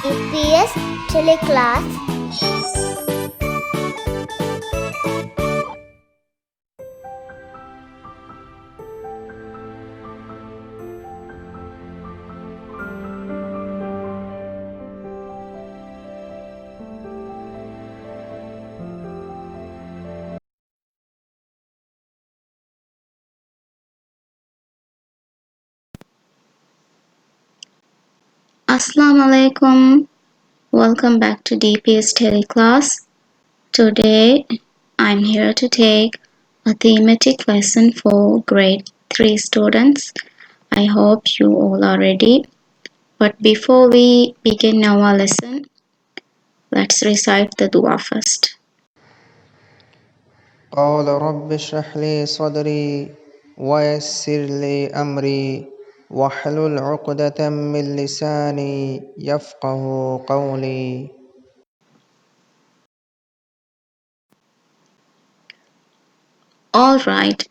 DPS TeleClass. Assalamu alaikum. Welcome back to DPS TeleClass. Today I'm here to take a thematic lesson for grade 3 students. I hope you all are ready. But before we begin our lesson, let's recite the dua first. قال رب اشرح لي صدري ويسر لي أمري واحلل عقدة من لساني يفقه قولي. Alright,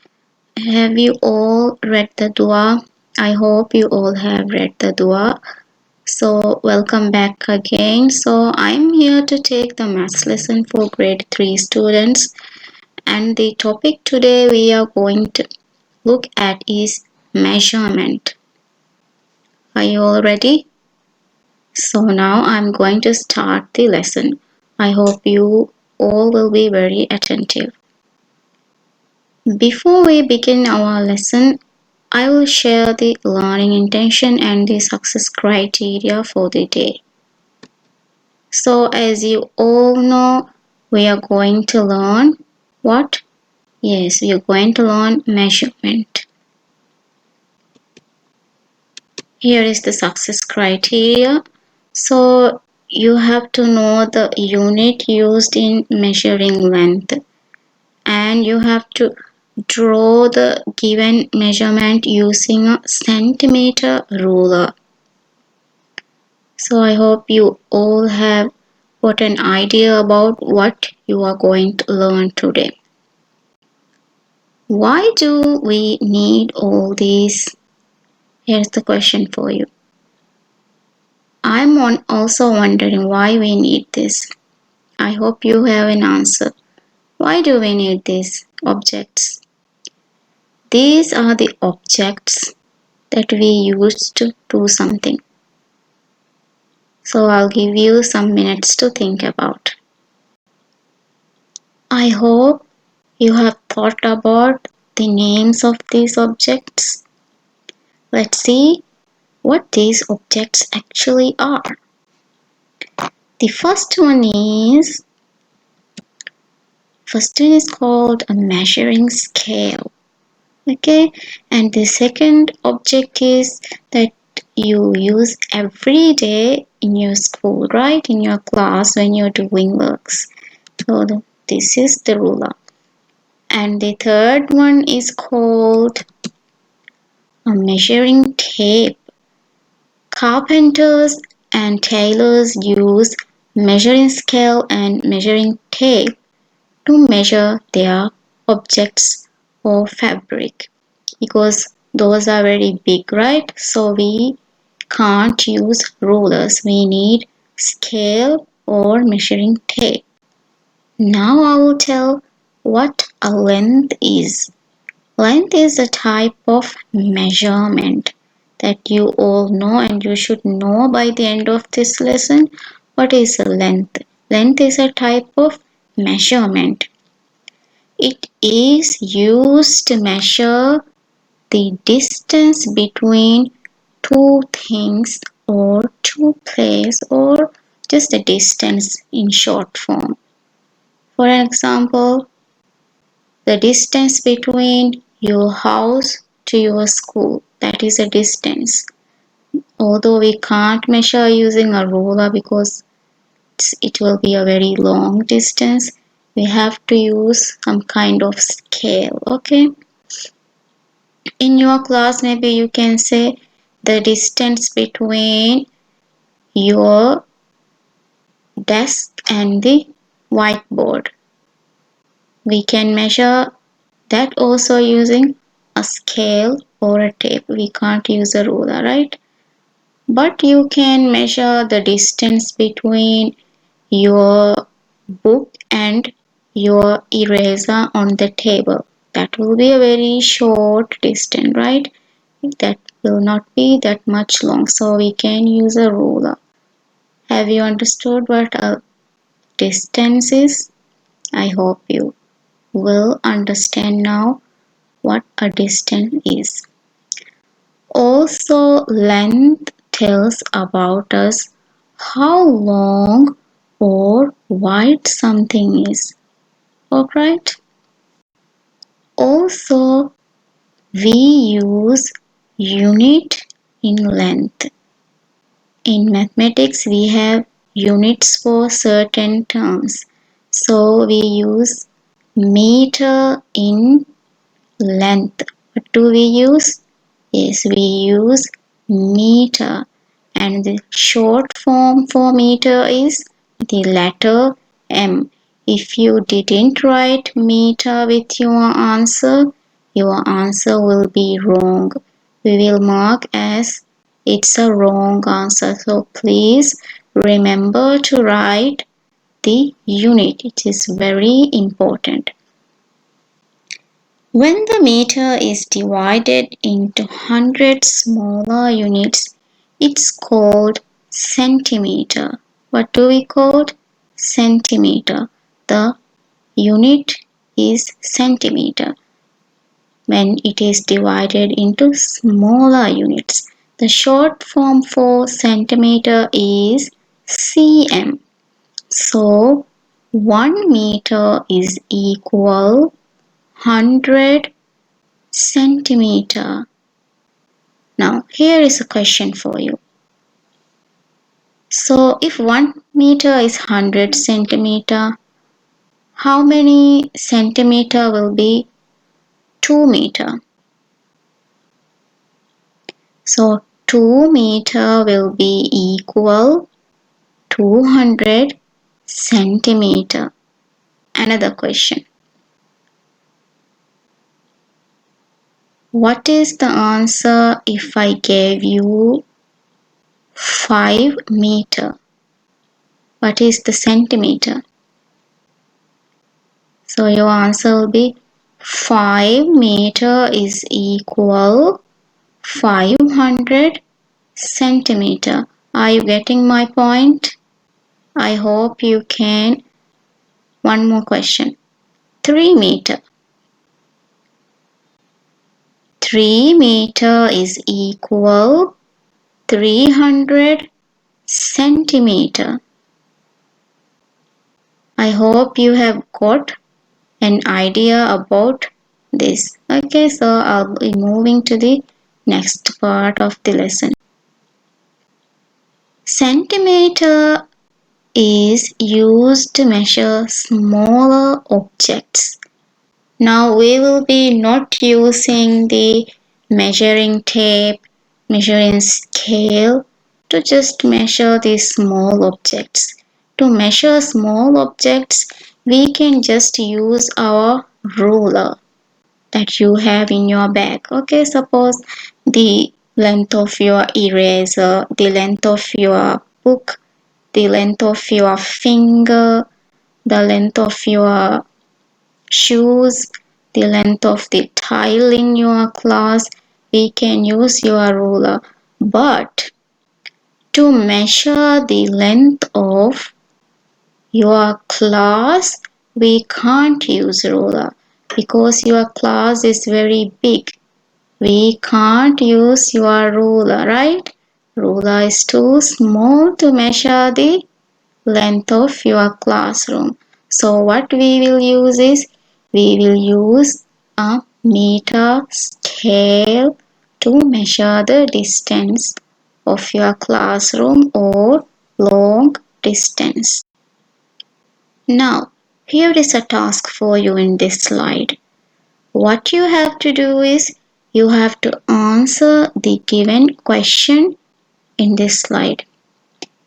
have you all read the dua? I hope you all have read the dua. So, welcome back again. So, I'm here to take the maths lesson for grade 3 students. And the topic today we are going to look at is measurement. Are you all ready? So now I'm going to start the lesson. I hope you all will be very attentive. Before we begin our lesson, I will share the learning intention and the success criteria for the day. So as you all know, we are going to learn what? Yes, we are going to learn measurement. Here is the success criteria. So you have to know the unit used in measuring length, and you have to draw the given measurement using a centimeter ruler. So I hope you all have got an idea about what you are going to learn today. Why do we need all these? Here's the question for you. I'm also wondering why we need this. I hope you have an answer. Why do we need these objects? These are the objects that we use to do something. So I'll give you some minutes to think about. I hope you have thought about the names of these objects. Let's see what these objects actually are. The first one is called a measuring scale. Okay, and the second object is that you use every day in your school, right? In your class when you're doing works. So this is the ruler. And the third one is called a measuring tape. Carpenters and tailors use measuring scale and measuring tape to measure their objects or fabric, because those are very big, right? So we can't use rulers. We need scale or measuring tape. Now I will tell what a length is. Length is a type of measurement that you all know, and you should know by the end of this lesson what is a length. Length is a type of measurement. It is used to measure the distance between two things or two places, or just the distance in short form. For example, the distance between your house to your school, that is a distance. Although we can't measure using a ruler because it will be a very long distance, we have to use some kind of scale. Okay, in your class maybe you can say the distance between your desk and the whiteboard. We can measure that also using a scale or a tape. We can't use a ruler, right? but you can measure the distance between your book and your eraser on the table. That will be a very short distance, right? That will not be that much long, so we can use a ruler. Have you understood what a distance is? I hope you will understand now what a distance is. Also, length tells about us how long or wide something is. Alright? Also, we use unit in length. In mathematics, we have units for certain terms. So we use meter in length. What do we use? Yes, we use meter. And the short form for meter is the letter M. If you didn't write meter with your answer will be wrong. We will mark as it's a wrong answer. So please remember to write the unit. It is very important. When the meter is divided into 100 smaller units, it's called centimeter. What do we call centimeter? The unit is centimeter. When it is divided into smaller units, the short form for centimeter is cm. So 1 meter is equal 100 centimeter. Now here is a question for you. So if 1 meter is 100 centimeter, how many centimeter will be 2 meter? So 2 meter will be equal 200 centimeter. Another question. What is the answer if I gave you 5 meter? What is the centimeter? So your answer will be 5 meter is equal 500 centimeter. Are you getting my point? I hope you can. One more question. 3 meter. 3 meter is equal 300 centimeter. I hope you have got an idea about this. Okay, so I'll be moving to the next part of the lesson. Centimeter is used to measure smaller objects. Now we will be not using the measuring tape, measuring scale to just measure these small objects. To measure small objects, we can just use our ruler that you have in your bag. Okay, suppose the length of your eraser, the length of your book, the length of your finger, the length of your shoes, the length of the tile in your class, we can use your ruler. But to measure the length of your class, we can't use ruler because your class is very big. We can't use your ruler, right? Ruler is too small to measure the length of your classroom. So what we will use is, we will use a meter scale to measure the distance of your classroom or long distance. Now, here is a task for you in this slide. What you have to do is, you have to answer the given question in this slide.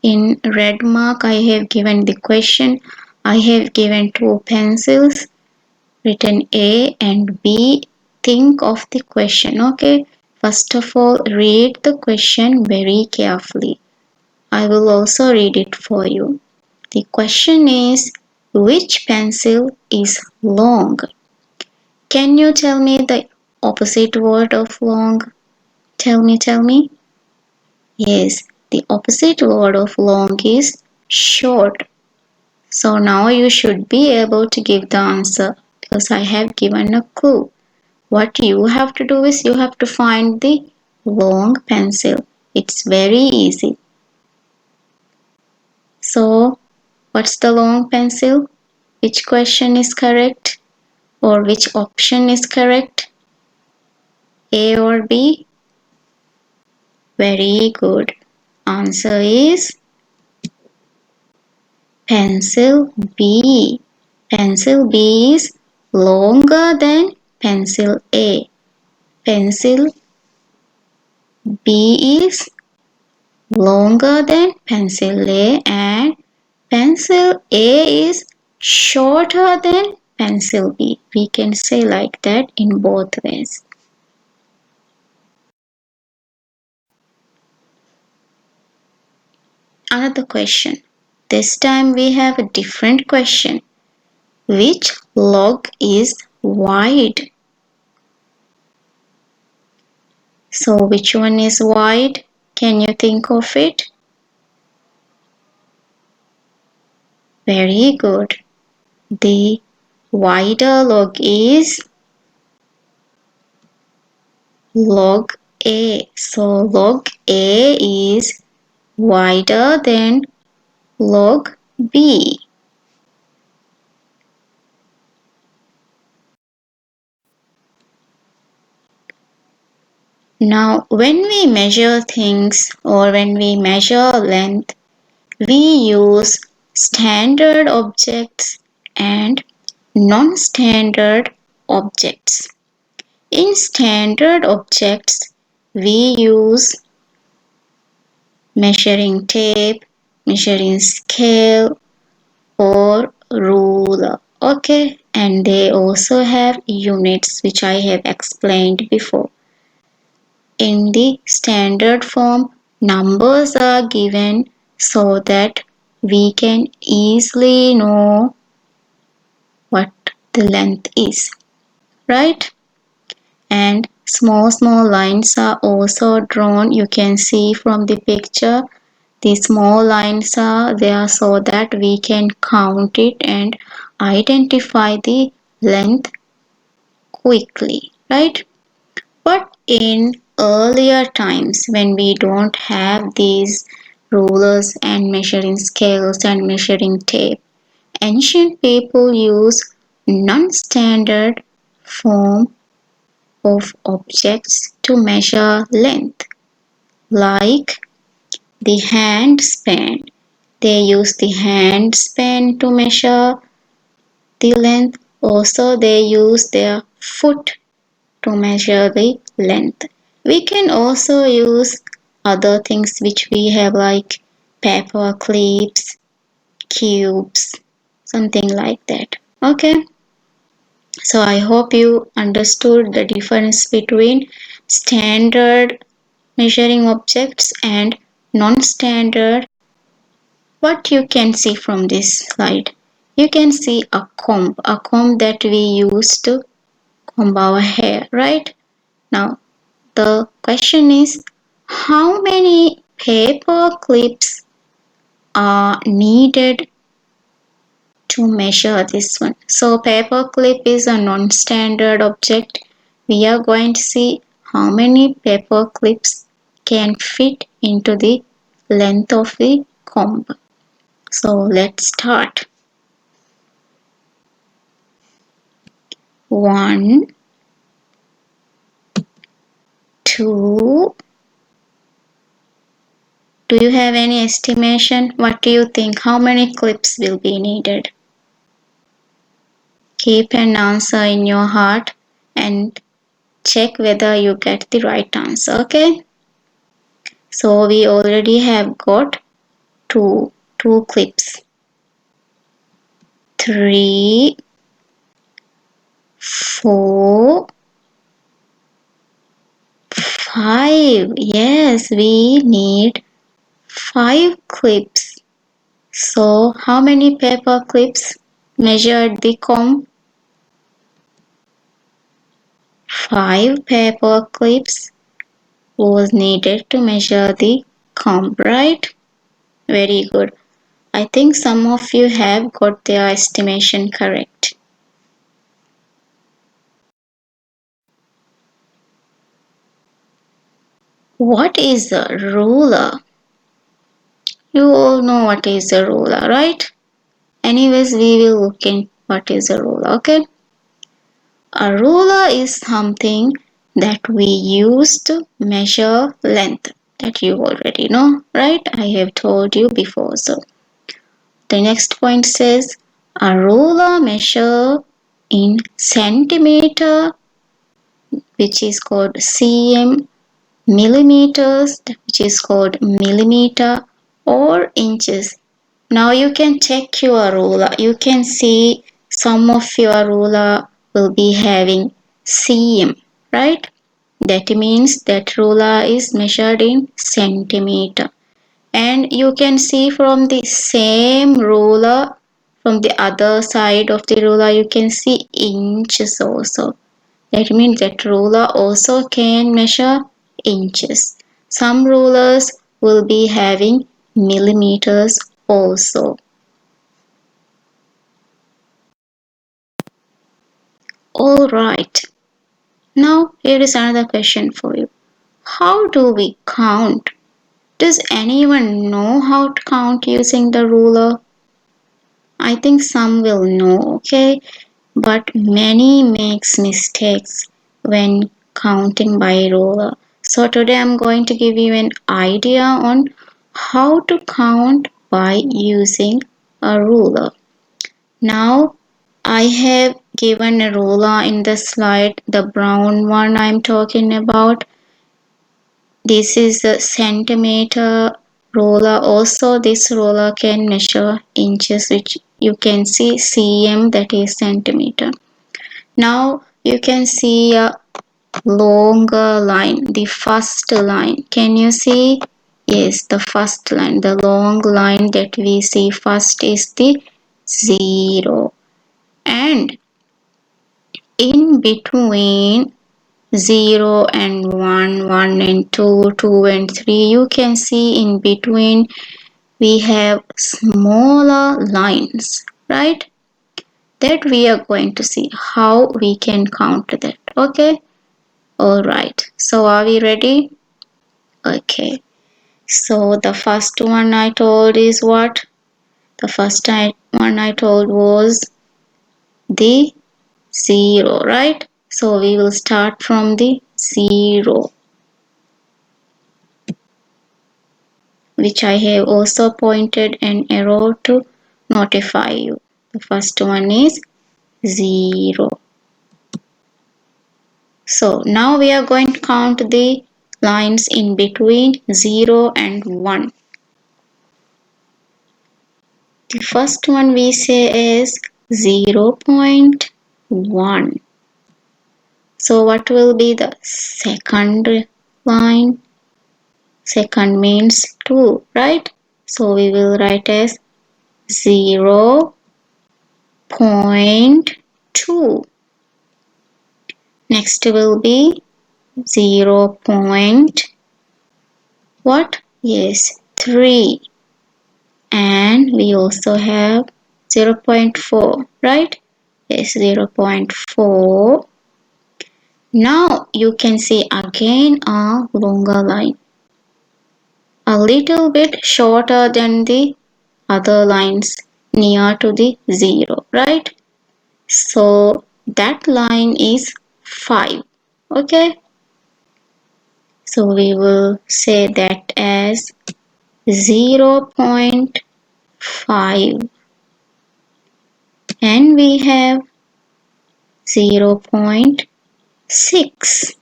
In red mark, I have given the question. I have given 2 pencils, written A and B. Think of the question, okay? First of all, read the question very carefully. I will also read it for you. The question is, which pencil is long? Can you tell me the opposite word of long? Tell me. Yes, the opposite word of long is short. So now you should be able to give the answer because I have given a clue. What you have to do is you have to find the long pencil. It's very easy. So, what's the long pencil? Which question is correct? Or which option is correct? A or B? Very good. Answer is pencil B. Pencil B is longer than pencil A. Pencil B is longer than pencil A and pencil A is shorter than pencil B. We can say like that in both ways. Another question. This time we have a different question. Which log is wide? So which one is wide? Can you think of it? Very good. The wider log is log A. So log A is wider than log B. Now, when we measure things or when we measure length, we use standard objects and non-standard objects. In standard objects, we use measuring tape, measuring scale, or ruler. Okay, and they also have units which I have explained before. In the standard form, numbers are given so that we can easily know what the length is, right? And small lines are also drawn. You can see from the picture, the small lines are there so that we can count it and identify the length quickly, right? But in earlier times when we don't have these rulers and measuring scales and measuring tape, ancient people use non-standard form of objects to measure length, like the hand span. They use the hand span to measure the length. Also, they use their foot to measure the length. We can also use other things which we have like paper clips, cubes, something like that. Okay. So I hope you understood the difference between standard measuring objects and non-standard. What you can see from this slide, you can see a comb that we use to comb our hair, right? Now the question is, how many paper clips are needed to measure this one? So paper clip is a non-standard object. We are going to see how many paper clips can fit into the length of the comb. So let's start. 1, 2. Do you have any estimation? What do you think? How many clips will be needed? Keep an answer in your heart and check whether you get the right answer, okay? So we already have got two clips. 3, 4, 5. Yes, we need 5 clips. So, how many paper clips measured the comb? 5 paper clips was needed to measure the comb, right? Very good. I think some of you have got their estimation correct. What is a ruler? You all know what is a ruler, right? Anyways, we will look in what is a ruler, okay? A ruler is something that we use to measure length. That you already know, right? I have told you before. So the next point says a ruler measure in centimeter, which is called cm, millimeters, which is called millimeter, or inches. Now you can check your ruler. You can see some of your ruler will be having cm, right? That means that ruler is measured in centimeter. And you can see from the same ruler, from the other side of the ruler, you can see inches also. That means that ruler also can measure inches. Some rulers will be having millimeters also. Alright, now here is another question for you. How do we count? Does anyone know how to count using the ruler? I think some will know, okay? But many makes mistakes when counting by ruler. So today I'm going to give you an idea on how to count by using a ruler. Now I have given a ruler in the slide, the brown one I'm talking about. This is a centimeter ruler. Also, this ruler can measure inches, which you can see cm, that is centimeter. Now you can see a longer line, the first line. Can you see? Yes, the first line, the long line that we see first is the 0. And in between 0 and 1, 1 and 2, 2 and 3, you can see in between we have smaller lines, right? That we are going to see how we can count that, okay? Alright, so are we ready? Okay, so the first one I told is what? The first one I told was the 0, right? So we will start from the 0, which I have also pointed an arrow to notify you. The first one is 0. So now we are going to count the lines in between 0 and 1. The first one we say is 0.1. So what will be the second line? Second means 2, right? So we will write as 0.2. Next will be 0. What? Yes, 3. And we also have 0.4, right? Yes, 0.4. Now you can see again a longer line, a little bit shorter than the other lines near to the 0, right? So that line is 5, okay? So we will say that as 0.5, and we have 0.6.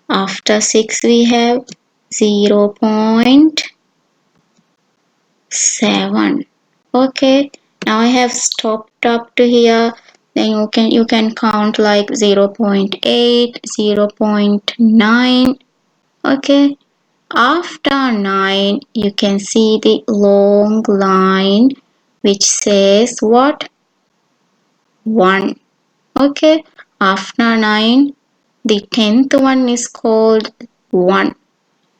After 6 we have 0.7. Okay, now I have stopped up to here. Then you can count like 0.8, 0.9, Okay. After 9, you can see the long line which says what? 1. Okay. After 9, the 10th one is called 1.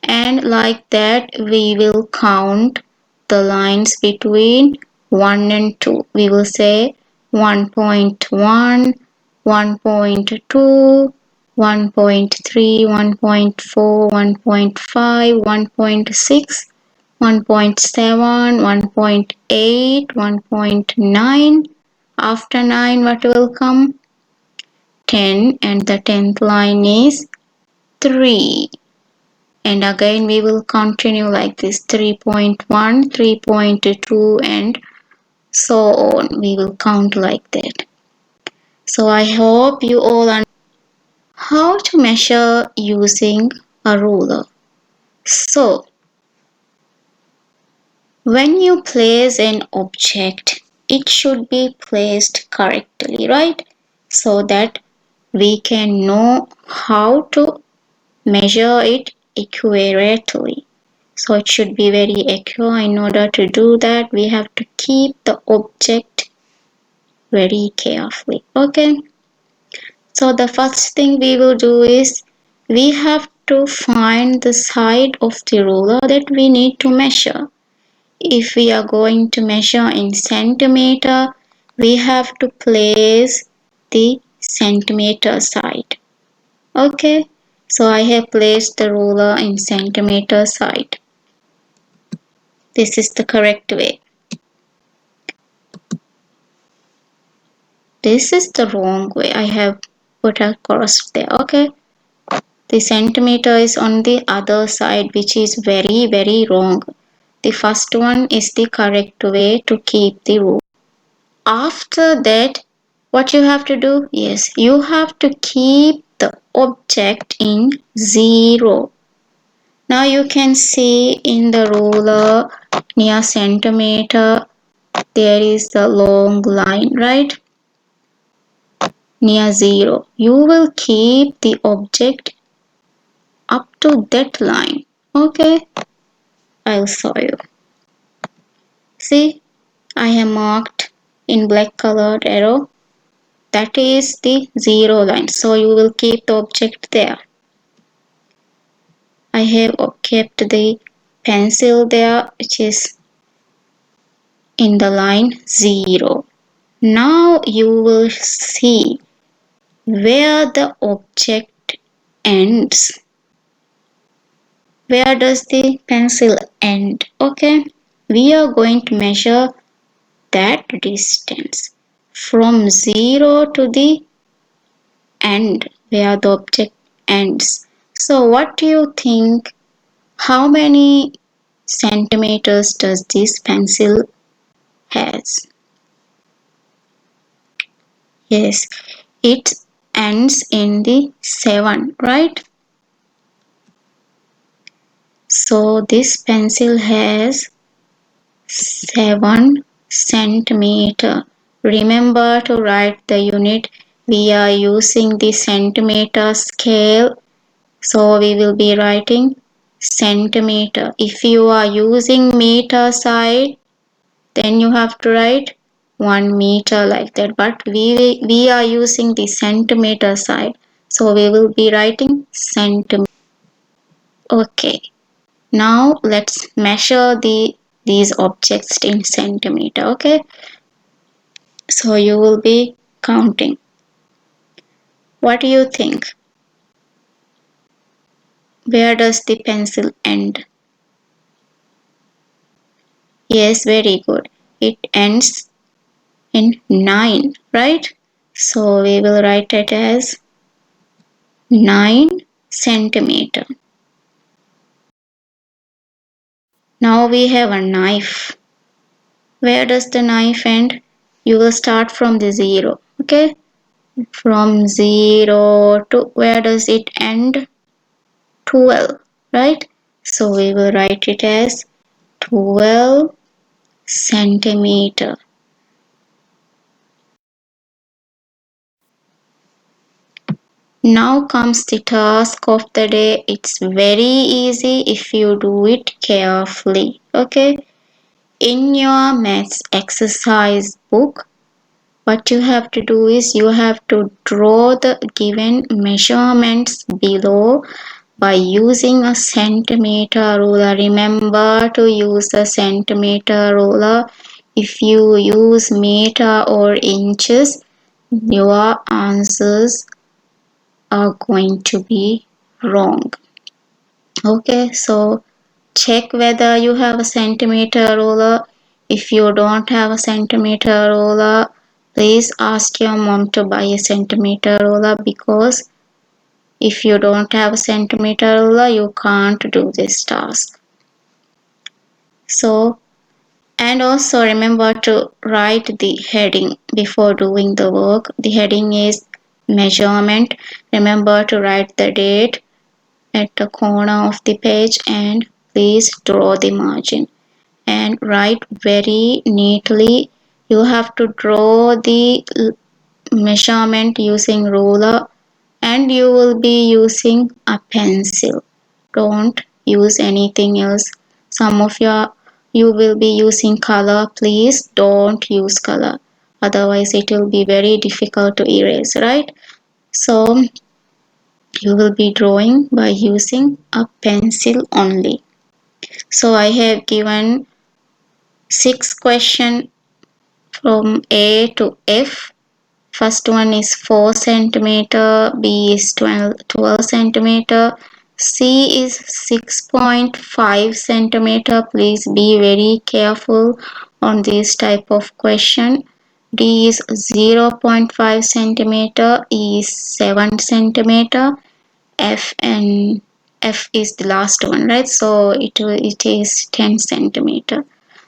And like that, we will count the lines between 1 and 2. We will say 1.1, 1.2, 1.3, 1.4, 1.5, 1.6, 1.7, 1.8, 1.9. After 9, what will come? 10, and the 10th line is 3. And again we will continue like this: 3.1, 3.2, and so on. We will count like that. So I hope you all understand how to measure using a ruler. So when you place an object, it should be placed correctly, right? So that we can know how to measure it accurately. So it should be very accurate. In order to do that, we have to keep the object very carefully. Okay. So the first thing we will do is we have to find the side of the ruler that we need to measure. If we are going to measure in centimeter, we have to place the centimeter side. Okay. So I have placed the ruler in centimeter side. This is the correct way. This is the wrong way. I have put a cross there. Okay. The centimeter is on the other side, which is very, very wrong. The first one is the correct way to keep the rule. After that, what you have to do? Yes, you have to keep the object in 0. Now you can see in the ruler near centimeter, there is the long line, right? Near 0. You will keep the object up to that line. Okay, I'll show you. See, I have marked in black colored arrow. That is the 0 line. So you will keep the object there. I have kept the pencil there, which is in the line 0. Now you will see where the object ends. Where does the pencil end? Okay, we are going to measure that distance from 0 to the end where the object ends. So what do you think? How many centimeters does this pencil has? Yes, it ends in the 7, right? So this pencil has 7 centimeter. Remember to write the unit. We are using the centimeter scale, so we will be writing centimeter. If you are using meter side, then you have to write 1 meter like that. But we are using the centimeter side, so we will be writing centimeter. Okay. Now let's measure these objects in centimeter. Okay. So you will be counting. What do you think? Where does the pencil end? Yes, very good. It ends in 9, right? So we will write it as 9 centimeter. Now we have a knife. Where does the knife end? You will start from the 0. Okay. From 0 to where does it end? 12, right? So we will write it as 12 centimeter. Now comes the task of the day. It's very easy if you do it carefully. Okay? In your maths exercise book, what you have to do is you have to draw the given measurements below by using a centimeter ruler. Remember to use a centimeter ruler. If you use meter or inches, your answers are going to be wrong. Okay, so check whether you have a centimeter ruler. If you don't have a centimeter ruler, please ask your mom to buy a centimeter ruler, because if you don't have a centimeter ruler, you can't do this task. So, and also remember to write the heading before doing the work. The heading is measurement. Remember to write the date at the corner of the page, and please draw the margin and write very neatly. You have to draw the measurement using ruler, and you will be using a pencil. Don't use anything else. Some of you will be using color. Please don't use color, otherwise it will be very difficult to erase, right? So you will be drawing by using a pencil only. So I have given 6 questions from A to F. First one is 4 centimeter, B is 12 centimeter, C is 6.5 centimeter. Please be very careful on this type of question. D is 0.5 centimeter, E is 7 centimeter, F is the last one, right? So it is 10 centimeter.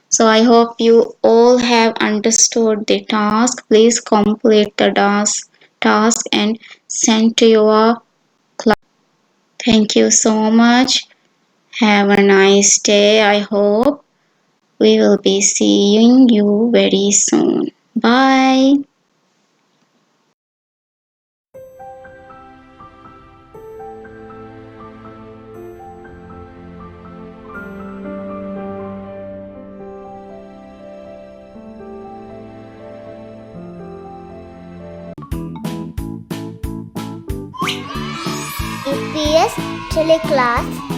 So I hope you all have understood the task. Please complete the task and send to your class. Thank you so much. Have a nice day. I hope we will be seeing you very soon. Bye. DPS TeleClass